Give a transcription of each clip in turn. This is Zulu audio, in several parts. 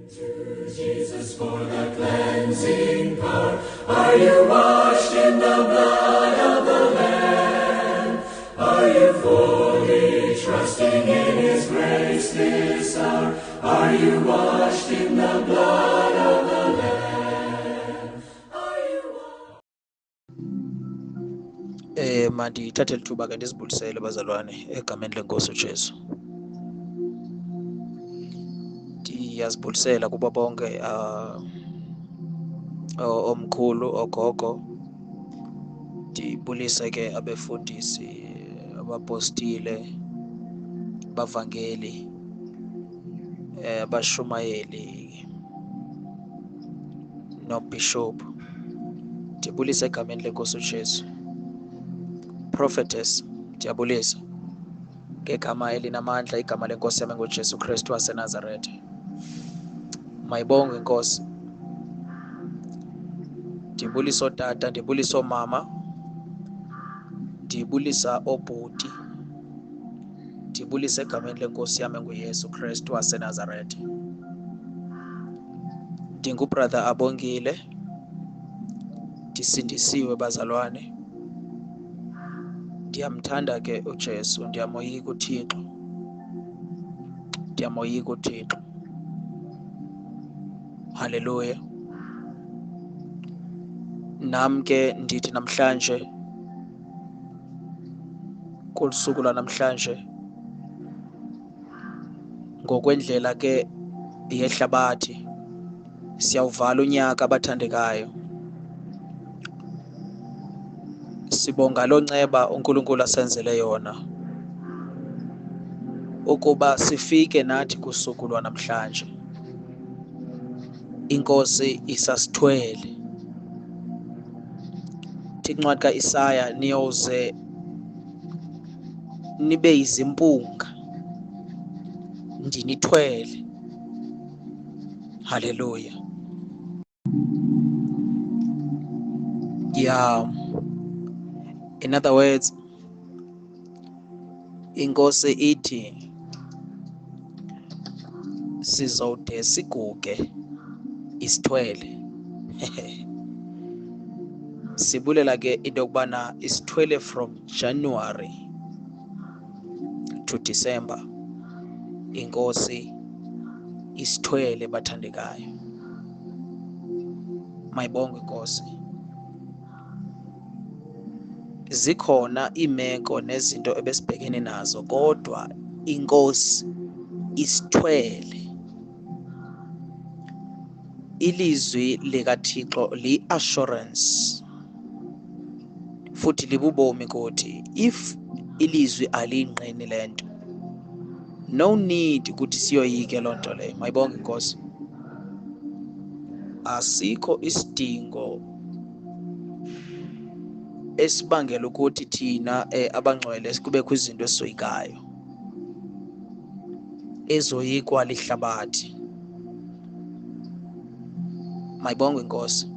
To Jesus for the cleansing power. Are you washed in the blood of the Lamb? Are you fully trusting in His grace this hour? Are you washed in the blood of the Lamb? Are you washed? Mandithathe lithuba ke ndizibulisele bazalwane egameni lenkosi uJesu. Ndiyazibulisela kubo bonke omkhulu, ogogo. Ndibulise ke abefundisi, abapostile, abavangeli, abashumayeli nobishop. Ndibulise egameni lenkosi uJesu. Prophetess, ndiyabulisa ngegama elinamandla, igama lenkosi yami nguJesu Kristu waseNazaretha. Mayibongwe inkosi. Ndibulisa ootata, ndibulisa oomama, ndibulisa obhuti, ndibulisa egameni lenkosi yami nguYesu Kristu waseNazaretha. Ndingubrother Abongile, ndisindisiwe bazalwane. Ndiyamthanda ke uJesu, ndiyamoyika uThixo, ndiyamoyika uThixo. Haleluya. Nam ke ndithi namhlanje, kulusuku lwanamhlanje, ngokwendlela ke yehlabathi, siyawuvala unyaka abathandekayo. Sibonga loo nceba uNkulunkulu asenzele yona ukuba sifike nathi kusuku lwanamhlanje. Inkosi isasithwele. Incwadi kaIsaya, niyoze nibe yizimpunga ndinithwele. Haleluya. In other words, inkosi ithi sizode siguge isithwele. Sibulela ke into yokubana isithwele from January to December. Inkosi isithwele bathandekayo. Mayibongwe inkosi. Zikhona iimeko nezinto ebesibhekene nazo, kodwa inkosi isithwele. Ilizwi likaThixo li-assurance futhi libubomi kuthi. If ilizwi aliyingqini le nto, no need ukuthi siyoyike loo nto leyo. Mayibonge inkosi. Asikho isidingo esibangela ukuthi thina abangcwele kubekho izinto esizoyikayo, ezoyikwa lihlabathi. Mayibongwe inkosi.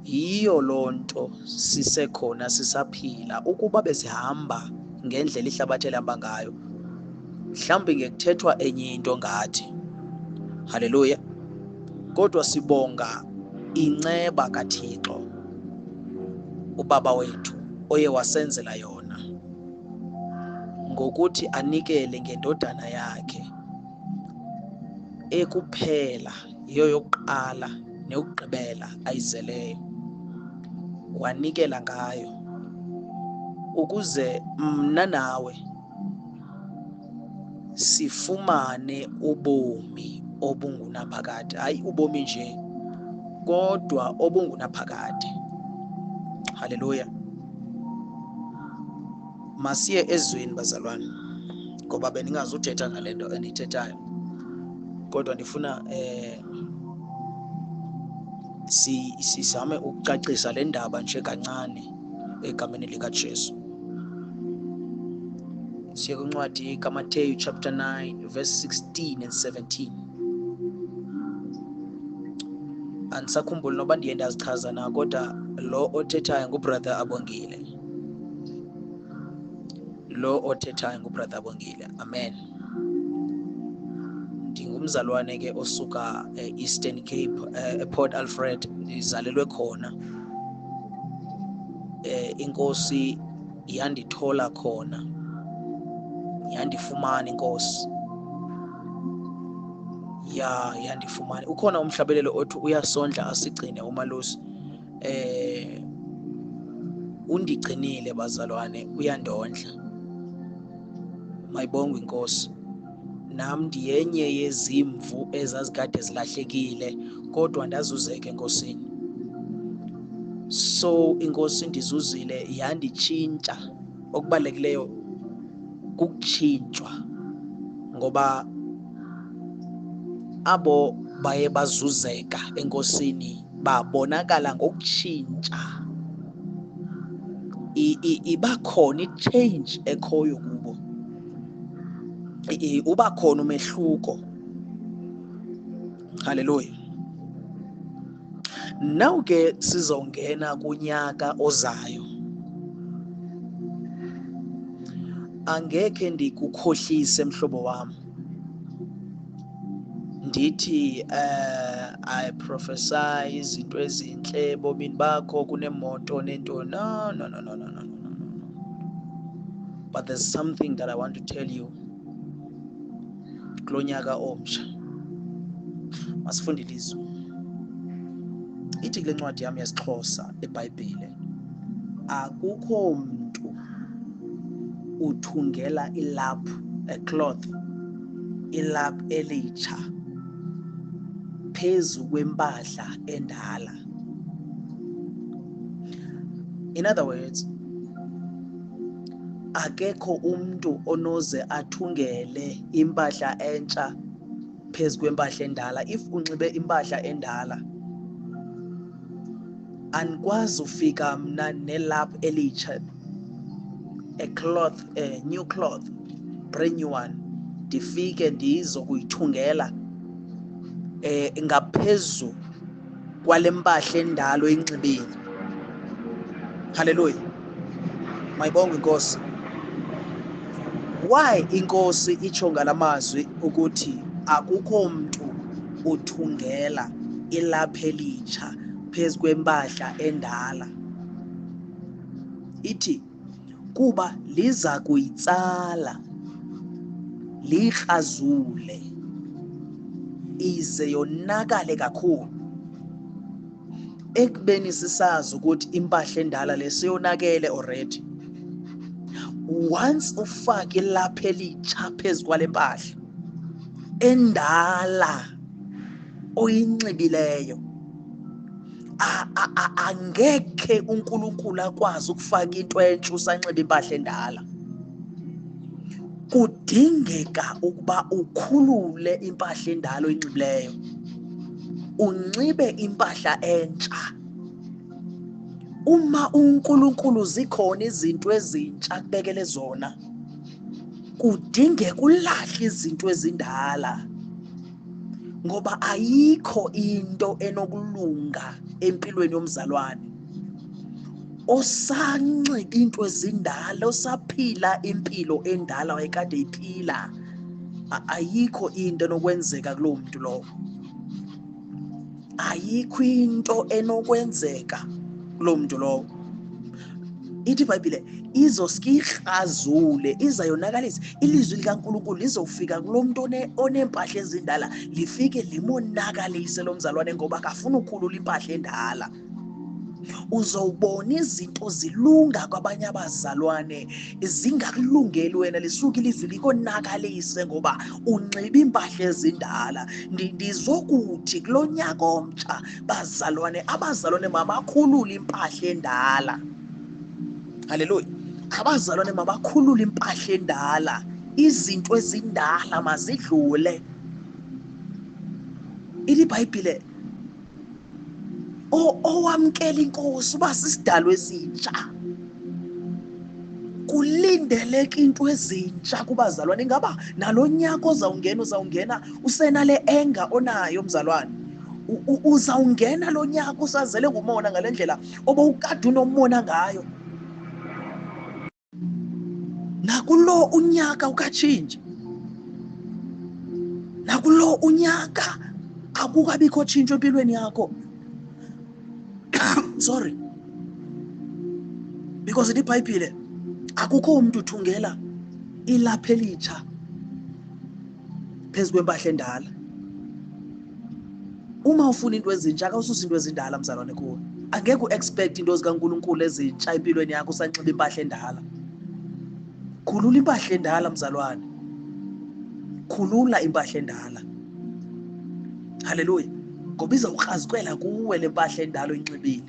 Yiyo loo nto sisekhona, sisaphila. Ukuba besihamba ngendlela ihlabathi elihamba ngayo, mhlawumbi ngekuthethwa enye into ngathi. Haleluya. Kodwa sibonga inceba kaThixo, ubaba wethu oye wasenzela yona ngokuthi anikele ngendodana yakhe ekuphela, yiyo yokuqala neyokugqibela ayizeleyo. Wanikela ngayo ukuze mna nawe sifumane ubomi obungunaphakade. Hayi ubomi nje, kodwa obungunaphakade. Haleluya. Masiye ezweni bazalwane, ngoba bendingazuthetha ngale nto endiyithethayo, kodwa ndifuna sizame ukucacisa le ndaba nje kancane egameni likaJesu. Siye kwincwadi kaMateyu chapter 9 verse 16 and 17. Andisakhumbuli noba ndiye ndazichaza na, kodwa lo othethayo ngubrother Abongile. Lo othethayo ngubrother Abongile. Amen. ngingumzalwane ke osuka Eastern Cape, ePort Alfred, ngizalelwe khona. Inkosi yandithola khona, yandifumana inkosi, yandifumana. Ukhona umhlabelelo othi uyasondla asigcine umalusi. Undigcinile bazalwane, uyandondla. Mayibongwe inkosi. Nam ndiyenye yezimvu ezazikade zilahlekile, kodwa ndazuzeka enkosini. So inkosi ndizuzile, yanditshintsha. Okubalulekileyo kukutshintshwa, ngoba abo baye bazuzeka enkosini babonakala ngokutshintsha. Iba khona i-change ekhoyo kubo, uba khona umehluko. Haleluya. Now ke sizongena kunyaka ozayo. Angekhe ndikukhohlise mhlobo wami ndithi I prophesy izinto ezinhle ebomini bakho, kunemoto nento. No. But there's something that I want to tell you. Kulonyaka omsha masifunde ilizwi. Ithi kule ncwadi yami yesiXhosa eBhayibhile, akukho mntu uthungela ilaphu, a cloth, ilaphu elitsha phezu kwempahla endala. In other words, akekho umuntu onoze athungele impahla entsha phezu kwempahla endala. If unxibe impahla endala, anikwazi ufika mna nelaphu elitsha, a cloth, a new cloth, brand new one, ndifike ndizokuyithungela ngaphezu kwale mpahla endala oyinxibile. Haleluya. Mayibongwe inkosi. Why inkosi itsho ngalamazwi ukuthi akukho mntu uthungela ilaphu elitsha phezu kwempahla endala? Ithi kuba liza kuyitsala, liyikrazule, ize yonakale kakhulu. Ekubeni sisazi ukuthi impahla endala lesiyonakele already, once ufake ilaphu elitsha phezu kwale mpahla endala oyinxibileyo, angekhe uNkulunkulu akwazi ukufaka into entsha usanxiba impahla endala. Kudingeka ukuba ukhulule impahla endala oyinxibileyo, unxibe impahla entsha. Uma uNkulunkulu zikhona izinto ezintsha kubekele zona, kudingeka ulahle izinto ezindala, ngoba ayikho into enokulunga empilweni yomzalwane osanxiba into ezindala, osaphila impilo endala wayekade iphila. Ayikho into enokwenzeka kulowo muntu lowo. Ayikho into enokwenzeka kulowo muntu lowo. Ithi iBhayibhile izoske ikrazule, izayonakalisa. Ilizwi likaNkulunkulu lizofika kulo muntu onempahla ezindala, lifike limonakalise lo mzalwane, ngoba akafuna ukhulula impahla endala. Uzowubona izinto zilunga kwabanye abazalwane zingakulungeli wena, lisuke ilizwi likonakalise ngoba unxiba impahla ezindala. Ndizokuthi kulo nyaka omtsha bazalwane, abazalwane mabakhulule impahla endala. Haleluya. Abazalwane mabakhulule impahla endala, izinto ezindala mazidlule. iBhayibhile owamkela inkosi uba sisidalwa esintsha, kulindeleka into ezintsha kubazalwane. Ingaba nalo nyaka uzawungena usenale enga onayo mzalwane, uzawungena lo nyaka usazele ngumona ngale ndlela obowukade unomona ngayo. Nakulo unyaka ukatshintshi, kulo unyaka akukabikho tshintsho empilweni yakho. Sorry, because iBhayibhile akukho umuntu uthungela ilapha elitsha phezu kwempahla endala. Uma ufuna into ezintsha akawususa into ezindala mzalwane kuwe. Angeke uexpect into zikaNkulunkulu ezintsha empilweni yakho usanxiba impahla endala. Khulula impahla endala mzalwane, khulula impahla endala. Haleluya. Ngoba izawukrazukwela kuwe le mpahla endala oyinxibile.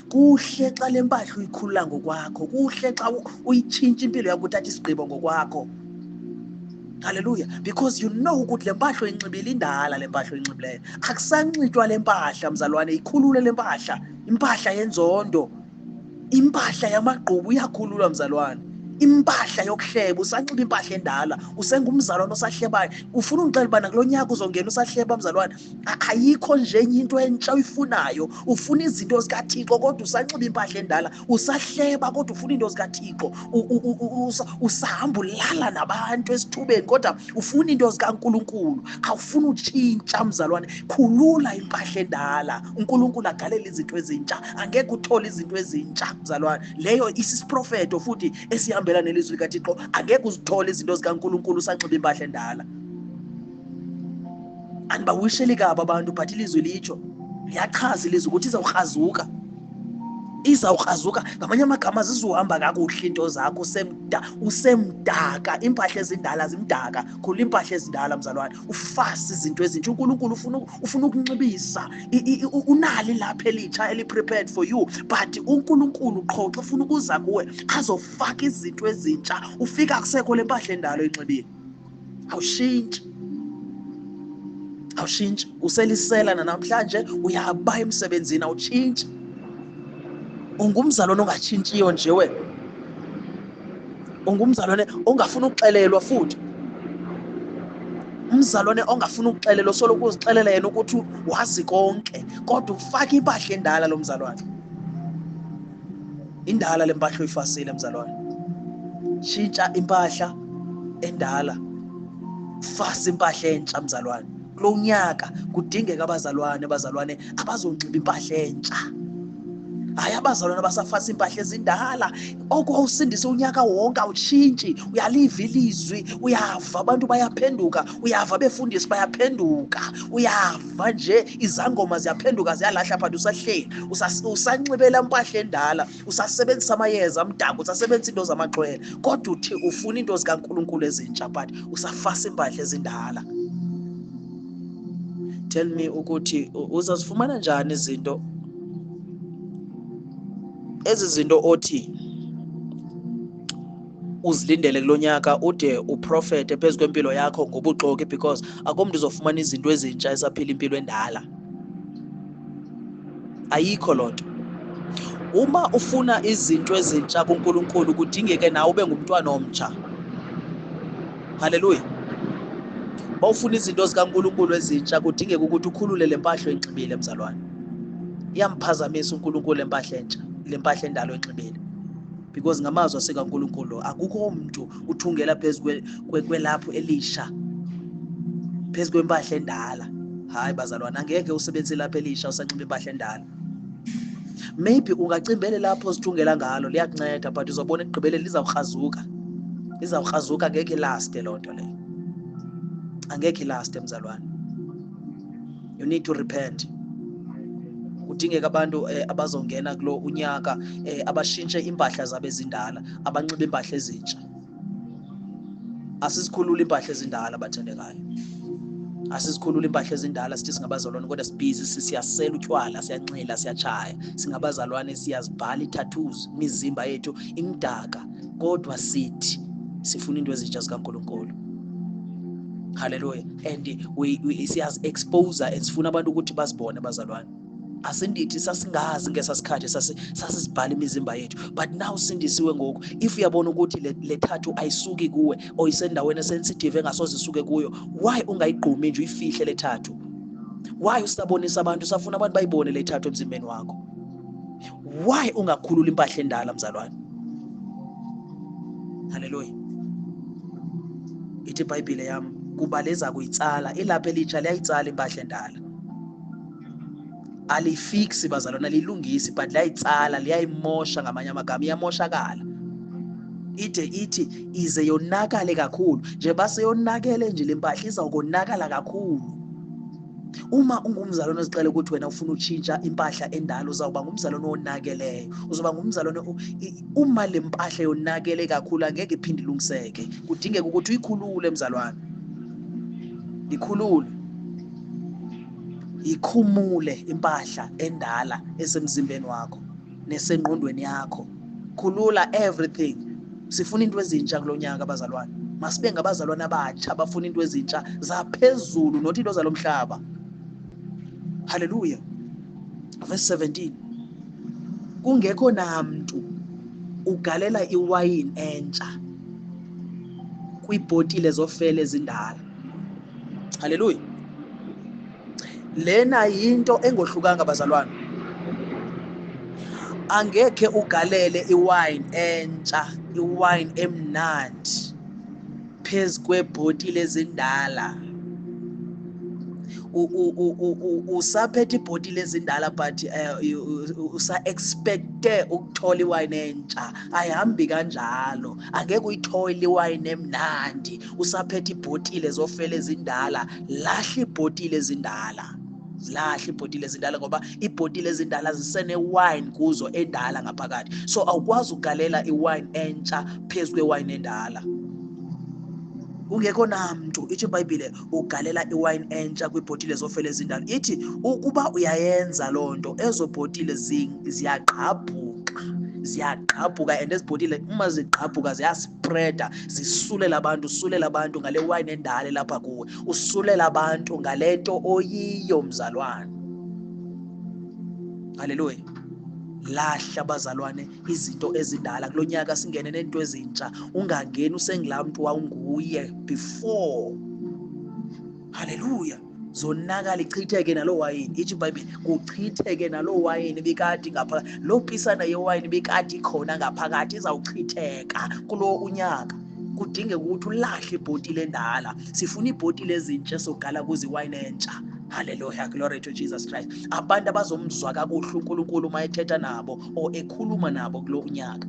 Kuhle xa le mpahla uyikhulula ngokwakho, kuhle xa uyitshintsha impilo yakho uthatha isigqibo ngokwakho. Haleluya. Because you know ukuthi le mpahla oyinxibile indala, le mpahla oyinxibileyo akusanxitywa le mpahla mzalwane, ikhulule le mpahla. Impahla yenzondo, impahla yamagqubu iyakhululwa mzalwane. Impahla yokuhleba, usanxiba impahla endala, usengumzalwane osahlebayo. Ufuna ungixela ubana kulo nyaka uzongena usahleba mzalwane? Ayikho nje enye into entsha uyifunayo. Ufuna izinto zikaThixo kodwa usanxiba impahla endala. Usahleba kodwa ufuna into zikaThixo. Usahamba ulala nabantu esithubeni kodwa ufuna into zikaNkulunkulu. Awufuna utshintsha mzalwane. Khulula impahla endala. uNkulunkulu agalela izinto ezintsha. Angeke uthole izinto ezintsha mzalwane. Leyo isisiprofeto futhi esihambela nelizwi likaThixo. Angeke uzithole izinto zikaNkulunkulu usanxiba impahla endala. Andibawisheli kabi abantu, but ilizwi litsho, liyachaza ilizwi ukuthi izawukrazuka. Izawukrazuka. Ngamanye amagama zizohamba kakuhle into zakho, usemdaka. Impahla ezindala zimdaka. Khulula impahla ezindala mzalwane. Ufase izinto ezintsha. uNkulunkulu ufuna ukunxibisa. Unali lapha elitsha eli-prepared for you, but uNkulunkulu qho xa ufuna ukuza kuwe azofaka izinto ezintsha. Ufika akusekho le mpahla endala oyinxibile. Awushintshi. Awushintshi. Uselisela namhlanje, uyaba emsebenzini, awutshintshi. Ungumzalwane ongatshintshiyo nje wena. Ungumzalwane ongafuna ukuxelelwa futhi. Umzalwane ongafuna ukuxelelwa, soloko uzixelela yena ukuthi wazi konke, kodwa ufaka impahla endala lo mzalwane. Indala le mpahla oyifasile mzalwane. Shintsha impahla endala, fasa impahla entsha mzalwane. Kulo nyaka kudingeka abazalwane abazonxiba impahla entsha. Hayi abazalwane abasafasa impahla ezindala. Okwawusindise unyaka wonke awutshintshi. Uyaliva ilizwi, uyava abantu bayaphenduka, uyava abefundisi bayaphenduka, uyava nje izangoma ziyaphenduka ziyalahla phansi usahleli. Usanxibela impahla endala, usasebenzisa amayeza amdaka, usasebenzisa into zamaxhwele, kodwa uthi ufuna into zikaNkulunkulu ezintsha, but usafasa impahla ezindala. Tell me ukuthi uzazifumana njani izinto ezi zinto othi uzilindele kulo nyaka ude uprofete phezu kwempilo yakho ngobuxoki, because akomntu uzofumana izinto ezintsha esaphila impilo endala. Ayikho loo nto. Uma ufuna izinto ezintsha kuNkulunkulu kudingeke nawe ube ngumntwana omtsha. Haleluya. Bawufuna izinto zikaNkulunkulu ezintsha kudingeka ukuthi ukhulule le mpahla oyinxibile mzalwane. Iyamphazamisa uNkulunkulu le mpahla entsha, le mpahla endala oyinxibile, because ngamazwi asikaNkulunkulu akukho umuntu uthungela phezu kwelaphu elisha phezu kwempahla endala. Hayi bazalwane, angeke usebenzise lapha elisha usanxiba impahla endala. Maybe ungacimbele lapho sithungela ngalo, liyakunceda, but uzobona ekugqibeleni lizawukrazuka. Lizawukrazuka, angeke ilaste loo nto leyo. Angeke ilaste mzalwane. You need to repent. Kudingeka abantu abazongena kulo unyaka abashintshe impahla zabo ezindala, abanxibe impahla ezintsha. Asizikhulula impahla ezindala bathandekayo. Asizikhulula impahla ezindala sithi singabazalwane kodwa sibhizi siyasela utywala, siyanxila, siyatshaya. Singabazalwane siyazibhala i-tattoos, imizimba yethu imdaka, kodwa sithi sifuna into ezintsha zikaNkulunkulu. Hallelujah. And siyazi expose and sifuna abantu ukuthi bazibone bazalwane. Asindithi sasingazi ngesasikhathi sasizibhala imizimba yethu, but now sindisiwe ngoku. If uyabona ukuthi le tattoo ayisuki kuwe or isendaweni sensitive engasoze isuke kuyo, why ungayigqumi nje uyifihle le tattoo? Why usabonisa abantu, usafuna abantu bayibone le tattoo emzimbeni wakho? Why ungakhulula impahla endala mzalwane? Hallelujah. Ithi iBhayibhile yami kuba leza kuyitsala ilapha elitsha liyayitsala impahla endala. Alifiksi bazalwane, lilungisi, but liyayitsala, liyayimosha, ngamanye amagama iyamoshakala. Ithi ize yonakale kakhulu. Nje base yonakele nje le mpahla izawukonakala kakhulu. Uma ungumzalwane ozixele ukuthi wena ufuna utshintsha impahla endala, uzawuba ngumzalwane onakeleyo, uzoba ngumzalwane uma le mpahla yonakele kakhulu angeke iphinde ilungiseke. Kudingeka ukuthi uyikhulule mzalwane, ikhulule, ikhumule impahla endala esemzimbeni wakho nesengqondweni yakho. Khulula everything. Sifuna into ezintsha kulo nyaka bazalwane. Masibe ngabazalwane abatsha abafuna into ezintsha zaphezulu, not into zalo mhlaba. Hallelujah. Verse 17. Kungekho namuntu ugalela iwayini entsha kwibhotile zofele ezindala. Hallelujah. Lena yinto engohlukanga bazalwane. Angeke ugalele iwayini entsha, iwayini emnandi phezu kwebhotile ezindala. Usaphethe ibhotile ezindala but usa-expecte ukuthola iwayini entsha. Ayihambi kanjalo. Angeke uyithole iwayini emnandi usaphethe ibhotile zofele ezindala. Lahla ibhotile ezindala. Zilahla ibhotile ezindala ngoba ibhotile ezindala zisenewayini kuzo endala ngaphakathi. So awukwazi ukugalela iwayini entsha phezu kwewayini endala. Kungekho namuntu, ithi iBhayibhile, ugalela iwayini entsha kwibhotile zofele ezindala. Ithi ukuba uyayenza loo nto, ezo bhotile ziyagqabhuka and ezibhotile uma zigqabhuka ziyaspreda, zisulela abantu ngale wayini endala lapha kuwe. Usulela abantu ngalento oyiyo mzalwane. Hallelujah. Lahla bazalwane izinto ezindala kulo nyaka, singene nento ezintsha. Ungangeni usengila muntu wawunguye before. Hallelujah. Zonakala, ichitheke nalo wayini. Ithi iBhayibhile kuchitheke nalo wayini bikade ngaphakathi. Lo pisana yewayini bikade ikhona ngaphakathi izawuchitheka kulo unyaka. Kudingeka ukuthi ulahle ibhotile endala. Sifuna ibhotile ezintsha sogala kuze iwayini entsha. Hallelujah, glory to Jesus Christ. Abantu abazomzwa kakuhle uNkulunkulu uma ethetha nabo or ekhuluma nabo kulo unyaka.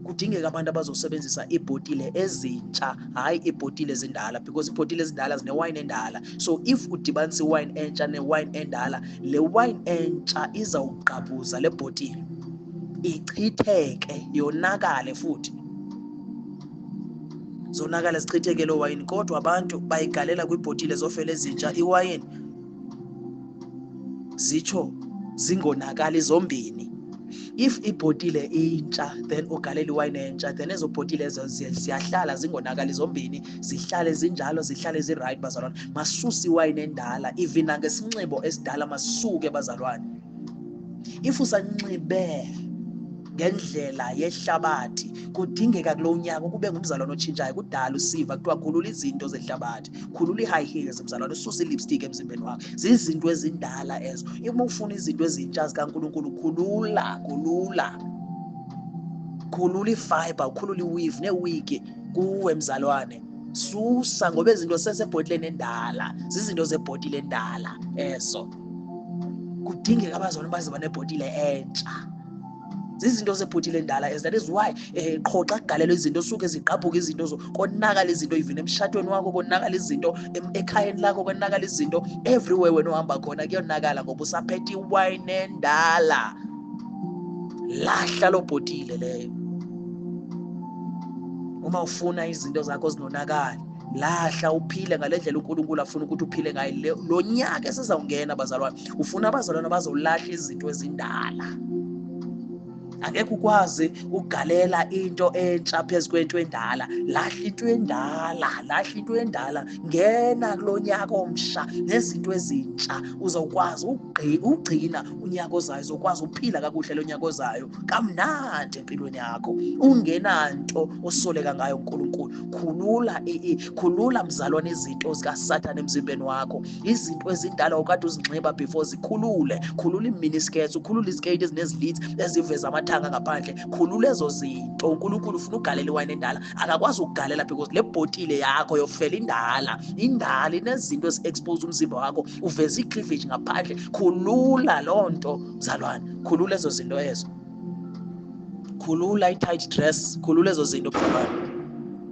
Kudingeka abantu abazosebenzisa ibhotile ezintsha, hayi ibhotile ezindala, because ibhotile ezindala zinewayini endala. So if udibanisa iwayini entsha newayini endala, le wayini entsha izawugqabhuza le bhotile, ichitheke, yonakale futhi. Zonakala, zichitheke lo wayini, kodwa abantu bayigalela kwibhotile zofele ezintsha iwayini, zitsho zingonakali zombini. If ibhotile intsha then ugalela iwayini entsha, then ezo bhotile ziyahlala zingonakali zombini, zihlale zinjalo, zihlale ziright bazalwane. Masusa iwayini endala, even nangesinxibo esidala masuke bazalwane. If usanxibe ngendlela yehlabathi, kudingeka kulo nyaka kube ngumzalwane otshintshayo. Kudala usiva kuthiwa khulula izinto zehlabathi, khulula i-high heels mzalwane, ususa i-lipstick emzimbeni wakho. Zizinto ezindala ezo. Uma ufuna izinto ezintsha zikaNkulunkulu, khulula i-fiber, khulula i-weave ne-wig kuwe mzalwane. Susa ngoba izinto sesebhotileni endala, zizinto zebhotile endala eso. Kudingeka abazalwane baziba nebhotile entsha. Zizinto zebhotile endala as that is why qho xa kugalelwa izinto suke zigqabhuke izinto konakala izinto, even emshadweni wakho konakala izinto, ekhayeni lakho konakala izinto, everywhere wena ohamba khona kuyonakala ngoba usaphethe iwayini endala. Lahla lo bhotile leyo. Uma ufuna izinto zakho zinonakala, lahla uphile ngale ndlela uNkulunkulu afuna ukuthi uphile ngayo. Lo nyaka esizawungena bazalwane, ufuna abazalwane bazolahla izinto ezindala. Angeke ukwazi ukugalela into entsha phezu kwento endala. Lahla into endala, ngena kulo nyaka omsha nezinto ezintsha. Uzawukwazi ugcina unyaka ozayo, uzokwazi uphila kakuhle lo nyaka ozayo kamnandi empilweni yakho, ungenanto osoleka ngayo uNkulunkulu. Khulula mzalwane izinto zikaSathane emzimbeni wakho. Izinto ezindala okade uzinxiba before zikhulule. Khulula iminiskirts, ukhulule iziketi ezinezilitsi eziveza amathanga ngaphandle, khulula ezo zinto. uNkulunkulu ufuna ugalela iwayini endala, akakwazi ukugalela because le bhotile yakho yofela indala inezinto ezi-expose umzimba wakho, uveza i-cleavage ngaphandle. Khulula loo nto mzalwane, khulula ezo zinto ezo, khulula i-tight dress, khulula ezo zinto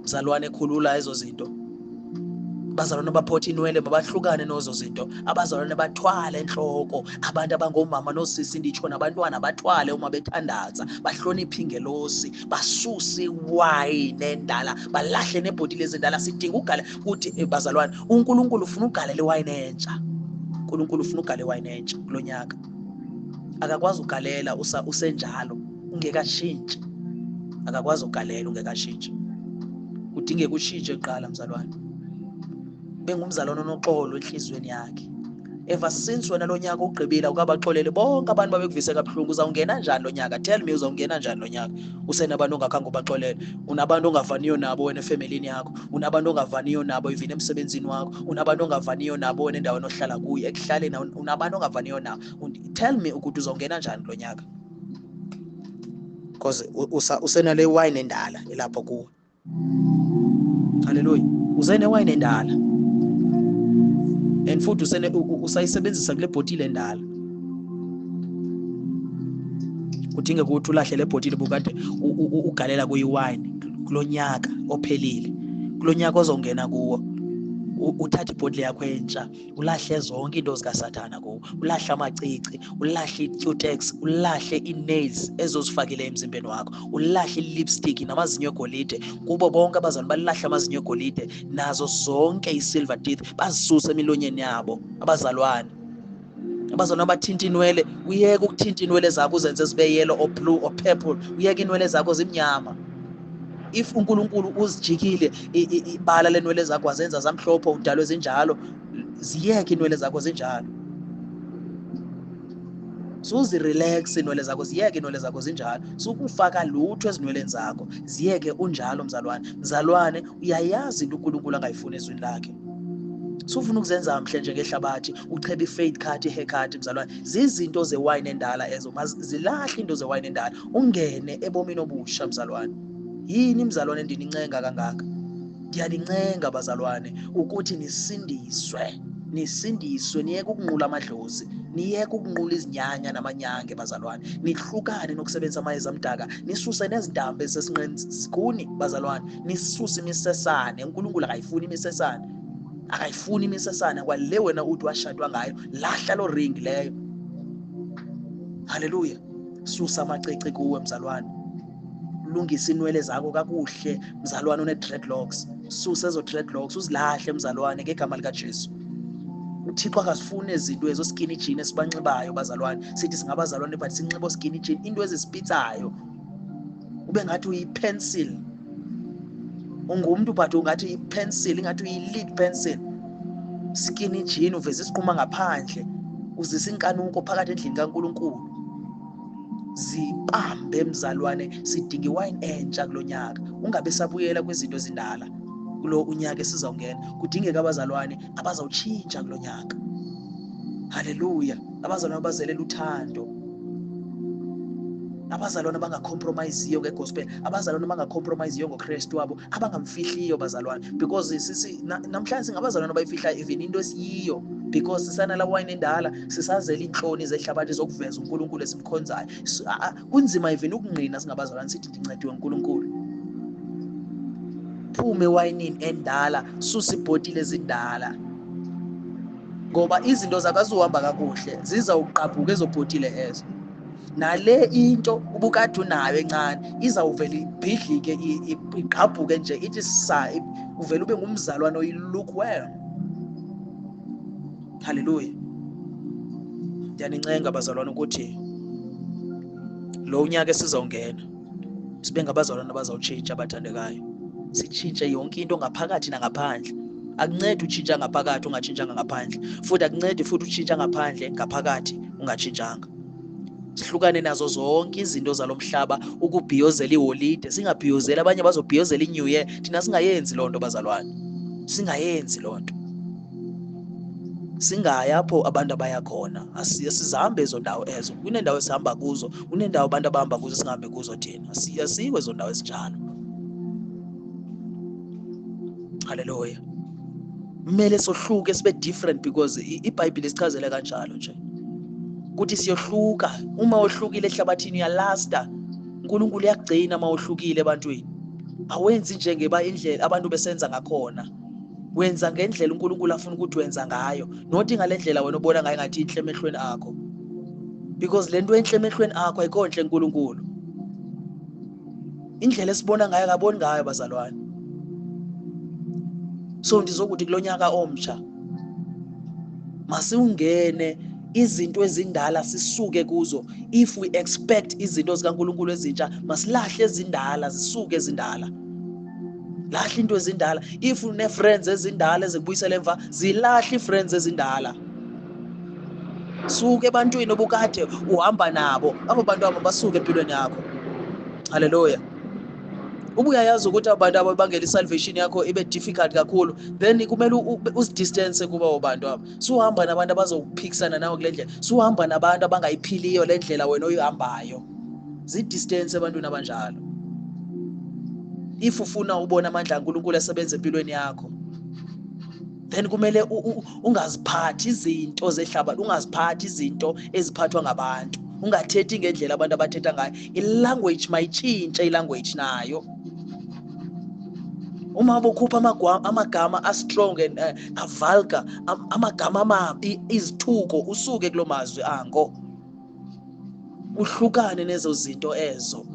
mzalwane, khulula ezo zinto. Abazalwane baphotha inwele mabahlukane nozo zinto. Abazalwane bathwale enhloko, abantu abangomama nosisi nditsho nabantwana bathwale uma bethandaza, bahloniphe ingelosi, basuse iwayini endala, balahle nebhotile ezindala. Sidinga ugale ukuthi bazalwane, uNkulunkulu ufuna ugalela iwayini entsha. uNkulunkulu ufuna ugalela iwayini entsha kulo nyaka. Akakwazi ugalela usenjalo ungekashintshi, akakwazi ugalela ungekashintshi. Udingeka ushintshe kuqala mzalwane, bengumzalwane onoxolo enhlizweni yakhe. Ever since wena lo nyaka ugqibile ukabaxolele bonke abantu babekuvise kabuhlungu, uzawungena njani lo nyaka? Tell me, uzawungena njani lo nyaka? Usenabantu ongakhange ubaxolele, unabantu ongavaniyo nabo wena efemelini yakho, unabantu ongavaniyo nabo even emsebenzini wakho, unabantu ongavaniyo nabo wena endaweni ohlala kuyo, ekuhlaleni unabantu ongavaniyo nabo. Tell me ukuthi uzawungena njani lo nyaka, because usenale wine endala elapho kuwe. Haleluya, usenewayini endala and futhi usayisebenzisa kule bhotile endala. Kudinga ukuthi ulahle le bhotile bukade ugalela kuyiwayini kulo nyaka ophelile, kulo nyaka ozongena kuwo. Uthathe ibhotile yakho entsha, ulahle zonke into zikaSathana kuwo, ulahle amacici, ulahle i-cutex, ulahle i-nails ezozifakile emzimbeni wakho, ulahle i-lipstick namazinyo egolide. Kubo bonke abazalwane balahle amazinyo egolide, nazo zonke i-silver teeth bazisuse emilonyeni yabo. Abazalwane abathinta inwele, uyeke ukuthinta inwele zakho uzenze zibe yellow or blue or purple, uyeke inwele zakho zimnyama. If uNkulunkulu uzijikile ibala lenwele zakho wazenza zamhlophe, udalwe zinjalo, ziyeke inwele zakho zinjalo. Suzirelax inwele zakho, ziyeke inwele zakho zinjalo. Sukufaka lutho ezinweleni zakho, ziyeke unjalo mzalwane. Mzalwane, uyayazi into uNkulunkulu angayifuni ezwini lakhe. Sufuna ukuzenza mhle njengehlabathi, uchebe i-fade cut, i-hair cut mzalwane. Zizinto zewayini endala ezo, zilahle into zewayini endala, ungene ebomini obusha mzalwane. Yini mzalwane ndinincenga kangaka? Ndiyanincenga bazalwane ukuthi nisindiswe, niyeke ukunqula amadlozi, niyeke ukunqula izinyanya namanyange bazalwane, nihlukane nokusebenzisa amayeza amdaka, nisuse nezintambo esesinqeni zikuni bazalwane, nisuse imisesane. uNkulunkulu akayifuni imisesane, akayifuni imisesane. Kwale wena uthi washadwa ngayo, lahla lo ring leyo. Haleluya. Susa amacici kuwe mzalwane, lungisa inwele zakho kakuhle mzalwane. Une-dreadlocks, susa ezo dreadlocks uzilahle mzalwane ngegama likaJesu. uThixo akasifuni ezinto ezo skinny jean esibanxibayo bazalwane. Sithi singabazalwane but sinxibo skinny jean, into ezisipitsayo, ube ngathi uyi-pencil. Ungumntu but ungathi uyi-pencil, ingathi uyi-lead pencil. Skinny jean, uveza isiquma ngaphandle, uzisa inkanuko phakathi endlini kaNkulunkulu. Zibambe mzalwane, sidinga iwayini entsha kulo nyaka. Ungabe sabuyela kwizinto ezindala kulo unyaka esizawungena. Kudingeka abazalwane abazawutshintsha kulo nyaka. Haleluya. Abazalwane abazelela uthando, abazalwane abangacompromiseyo ngegospel, abazalwane abangacompromiseyo ngoKristu wabo, abangamfihliyo bazalwane, because namhlanje singabazalwane abayifihla even into esiyiyo, because sisanala wayini endala, sisazela inhloni zehlabathi zokuveza uNkulunkulu esimkhonzayo. Kunzima even ukungqina singabazalwane sithi ndincediwe uNkulunkulu. Phume ewayinini endala, susa ibhotile ezindala, ngoba izinto zakazuhamba kakuhle zizawuqabhuka ezo bhotile ezo. Nale into ubukade unayo encane izawuvela ibhidlike, igqabhuke nje, ithi uvele ube ngumzalwane oyi-look well. Haleluya. Ndiyanincenga bazalwane ukuthi lo unyaka esizawungena sibe ngabazalwane abazawutshintsha abathandekayo. Sitshintshe yonke into ngaphakathi nangaphandle. Akuncedi utshintsha ngaphakathi ungatshintshanga ngaphandle, futhi akuncedi futhi utshintsha ngaphandle ngaphakathi ungatshintshanga. Sihlukane nazo zonke izinto zalo mhlaba, ukubhiyozela iholide. Singabhiyozeli, abanye bazobhiyozela i-New Year, thina singayenzi loo nto bazalwane, singayenzi loo nto. singaya apho abantu abaya khona. Asizahambe ezo ndawo ezo. Kunendawo esihamba kuzo, kunendawo abantu abahamba kuzo singahambe kuzo thina. Asikho ezo ndawo ezinjalo. Hallelujah. Kumele sohluke sibe different because iBhayibheli isichazele kanjalo nje. Kuthi siyohluka. Uma ohlukile ehlabathini uyalasta. uNkulunkulu uyakugcina uma ohlukile ebantwini. Awenzi njengeba indlela abantu besenza ngakhona. Wenza ngendlela uNkulunkulu afuna ukuthi wenza ngayo, not ngale ndlela wena ubona ngayo ngathi inhle emehlweni akho. Because lento enhle emehlweni akho ayikho nhle uNkulunkulu. Indlela esibona ngayo akaboni ngayo bazalwane. So ndizokuthi kulonyaka omsha masiungene izinto ezindala sisuke kuzo. If we expect izinto zikaNkulunkulu ezintsha, masilahle ezindala zisuke ezindala. Lahle into ezindala. If une friends ezindala ezikubuyisela emva, zilahle friends ezindala. Suke ebantwini obukade uhamba nabo. Abo bantu abo basuke empilweni yakho. Hallelujah. Ubuya yazi ukuthi abantu ababangela isalvation yakho ibe difficult kakhulu, then kumele usidistance kuba abantu abo. Suhamba nabantu abazokuphikisana nawe kule ndlela. Suhamba nabantu abangayiphiliyo le ndlela wena oyihambayo. Zidistance ebantwini abanjalo. If ufuna ubona amandla kaNkulunkulu asebenza empilweni yakho, then kumele ungaziphathi izinto zehlabathi, ungaziphathi izinto eziphathwa ngabantu. Ungathethi ngendlela abantu abathetha ngayo. I-language mayitshintshe i-language nayo. Uma bokhupha amagama a-strong and a-vulgar, amagama amabi, izithuko, usuke kulo mazwi ango. Uhlukane nezo zinto ezo.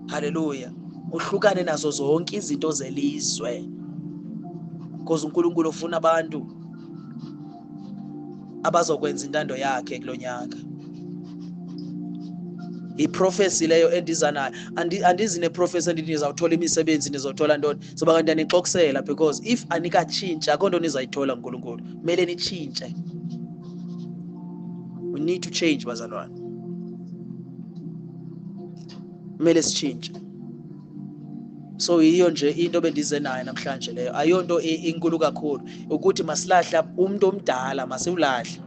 Hallelujah. Uhlukane nazo zonke izinto zelizwe. Because uNkulunkulu ufuna abantu abazokwenza intando yakhe kulonyaka. I-prophecy leyo endiza nayo, andizi ne-prophecy endithi nizawuthola imisebenzi, nizothola ntoni. Soba kanti anixoksela, because if anikatshintsha akho nto nizayithola uNkulunkulu. Kumele nitshintshe. We need to change bazalwane. Kumele sitshintshe. So yiyo nje into bendize nayo namhlanje leyo. Ayonto inkulu kakhulu ukuthi masilahla umuntu omdala, masiwulahle.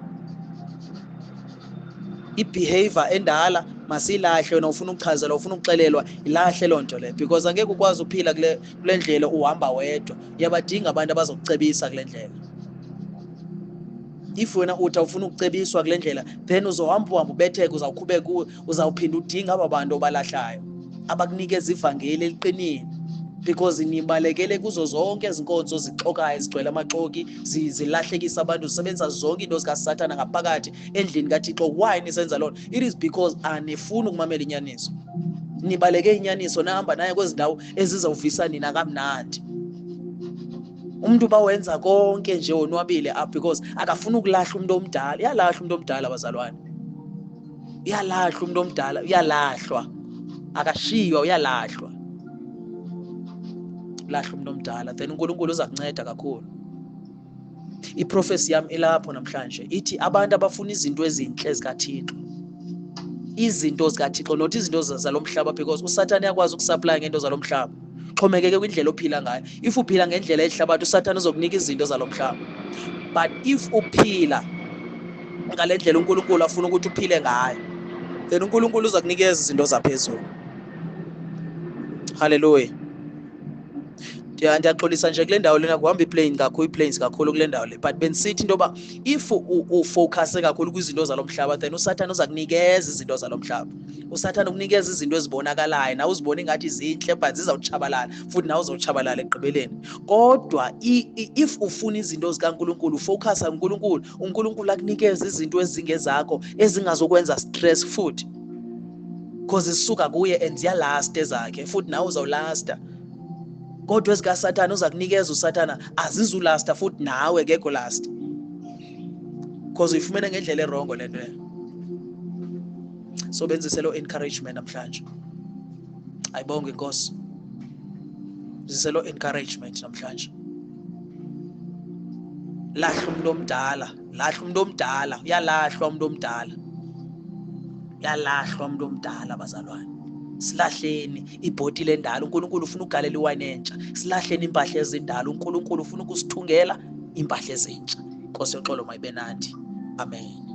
I-behavior endala masilahle. Wena ufuna ukuchazela, ufuna ukuxelelwa, ilahle lonto le, because angeke ukwazi ukuphila kule ndlela uhamba wedwa. Uyabadinga abantu abazokucebisa kule ndlela. If wena uthi ufuna ukucebiswa kule ndlela, then uzohamba ubetheke, uzawuqhubeka uzawuphinda udinga aba bantu obalahlayo abakunikeza ivangeli eliqinile, because nibalekele kuzo zonke izinkonzo zixokayo zigcwele amaxoki zilahlekisa abantu, zisebenza zonke into zikaSathana ngaphakathi endlini kaThixo. Why nisenza lona? It is because anifuni ukumamela inyaniso. Nibaleke inyaniso nahamba naye kwezi ndawo ezizawuvisa nina kamnandi. Umuntu bawenza konke nje onwabile up because akafuni ukulahla umuntu omdala. Uyalahla umuntu omdala bazalwane. Uyalahla umuntu omdala, uyalahlwa. Akashiywa, uyalahlwa. Lahla umuntu omdala, then uNkulunkulu uza kunceda kakhulu. I-prophecy yami ilapho namhlanje ithi abantu abafuna izinto ezinhle zikaThixo. Izinto zikaThixo, not izinto zalomhlaba, because uSathane uyakwazi ukusupply ngento zalomhlaba. Xhomekeke kwindlela ophila ngayo. If uphila ngendlela ehlabathi, uSathane uzokunika izinto zalomhlaba. But if uphila ngale ndlela uNkulunkulu afuna ukuthi uphile ngayo, then uNkulunkulu uza kunikeza izinto zaphezulu. Hallelujah. Ndiyaxolisa nje kule ndawo lena kuhamba i-planes kakhulu kule ndawo le, but benisithi into yoba if ufocuse kakhulu kwizinto zalomhlaba, then uSathane uza kunikeza izinto zalomhlaba. uSathane ukunikeza izinto ezibonakalayo, nawe uzibona ingathi zinhle but zizawutshabalala, futhi nawe uzawutshabalala ekugqibeleni. Kodwa if ufuna izinto zikaNkulunkulu, ufocus kuNkulunkulu, uNkulunkulu akunikeza izinto ezingezakho ezingazokwenza stress futhi, because zisuka kuye and ziyalasta ezakhe, futhi nawe uzawulasta. Kodwa ezikaSathane uza kunikeza uSathana azizulasta, futhi nawe ngekho last, because uyifumene ngendlela erongo le nto. So benzise lo encouragement namhlanje. Ayibonge Nkosi. Benzise lo encouragement namhlanje. Lahla umuntu omdala, lahla umuntu omdala, uyalahlwa umuntu omdala. Uyalahlwa umuntu omdala bazalwane. Silahleni ibhotile endala, uNkulunkulu ufuna ukugalela iwayini entsha. Silahleni impahla ezindala, uNkulunkulu ufuna ukusithungela impahla ezintsha. Nkosi yoxolo mayibe nathi. Amen.